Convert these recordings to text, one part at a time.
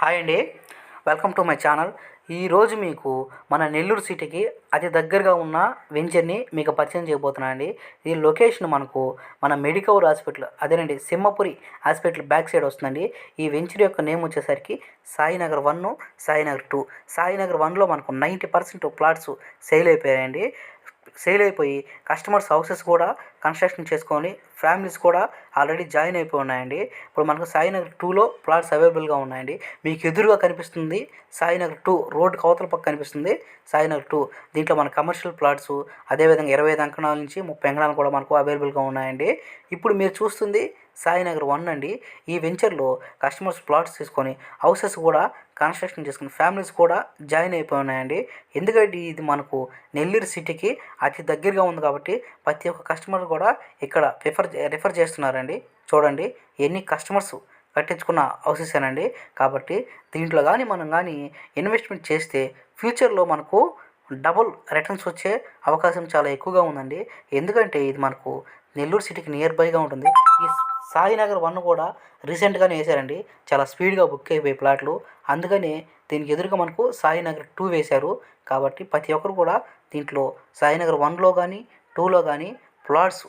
Hi అండి. Welcome to my channel. ఈరోజు మీకు మన నెల్లూరు సిటీకి అతి దగ్గరగా ఉన్న వెంచర్ని మీకు పరిచయం చేయబోతున్నాను అండి. ఈ లొకేషన్ మనకు మన మెడికవర్ హాస్పిటల్, అదేనండి సింహపురి హాస్పిటల్ బ్యాక్ సైడ్ వస్తుందండి. ఈ వెంచర్ యొక్క నేమ్ వచ్చేసరికి సాయినగర్ 1, సాయినగర్ 2. సాయినగర్ 1లో మనకు 90% ప్లాట్స్ సేల్ అయిపోయాయండి. సేల్ అయిపోయి కస్టమర్స్ హౌసెస్ కూడా కన్స్ట్రక్షన్ చేసుకొని ఫ్యామిలీస్ కూడా ఆల్రెడీ జాయిన్ అయిపోయి ఉన్నాయండి. ఇప్పుడు మనకు సాయినగర్ 2లో ప్లాట్స్ అవైలబుల్గా ఉన్నాయండి. మీకు ఎదురుగా కనిపిస్తుంది సాయినగర్ 2, రోడ్డుకి అవతల పక్క కనిపిస్తుంది సాయినగర్ 2. దీంట్లో మన కమర్షియల్ ప్లాట్స్, అదేవిధంగా 25 అంకణాల నుంచి 30 అంకణాలు కూడా మనకు అవైలబుల్గా ఉన్నాయండి. ఇప్పుడు మీరు చూస్తుంది సాయినగర్ 1 అండి. ఈ వెంచర్లో కస్టమర్స్ ప్లాట్స్ తీసుకొని హౌసెస్ కూడా కన్స్ట్రక్షన్ చేసుకుని ఫ్యామిలీస్ కూడా జాయిన్ అయిపోయి ఉన్నాయండి. ఎందుకంటే ఇది మనకు నెల్లూరు సిటీకి అతి దగ్గరగా ఉంది కాబట్టి ప్రతి ఒక్క కస్టమర్ కూడా ఇక్కడ రిఫర్ చేస్తున్నారండి. చూడండి, ఎన్ని కస్టమర్స్ కట్టించుకున్న హౌసెసేనండి. కాబట్టి దీంట్లో కానీ మనం కానీ ఇన్వెస్ట్మెంట్ చేస్తే ఫ్యూచర్లో మనకు డబుల్ రిటర్న్స్ వచ్చే అవకాశం చాలా ఎక్కువగా ఉందండి. ఎందుకంటే ఇది మనకు నెల్లూరు సిటీకి నియర్ బైగా ఉంటుంది. ఈ సాయినగర్ 1 కూడా రీసెంట్గానే వేశారండి. చాలా స్పీడ్గా బుక్ అయిపోయి ప్లాట్లు. అందుకని దీనికి ఎదురుగా మనకు సాయినగర్ 2 వేశారు. కాబట్టి ప్రతి ఒక్కరు కూడా దీంట్లో సాయినగర్ 1లో కానీ 2లో కానీ ప్లాట్స్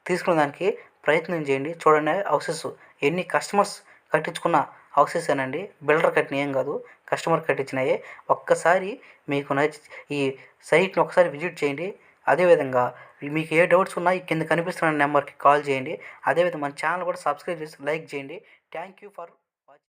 తీసుకునే దానికి ప్రయత్నం చేయండి. చూడండి, హౌసెస్ ఎన్ని కస్టమర్స్ కట్టించుకున్న హౌసెసేనండి. బిల్డర్ కట్టిన ఏం కాదు, కస్టమర్ కట్టించినాయే. ఒక్కసారి మీకు ఈ సైట్ని ఒకసారి విజిట్ చేయండి. అదేవిధంగా మీకు ఏ డౌట్స్ ఉన్నా ఈ కింద కనిపిస్తున్న నెంబర్కి కాల్ చేయండి. అదేవిధంగా మన ఛానల్ కూడా సబ్స్క్రైబ్ చేసి లైక్ చేయండి. Thank you for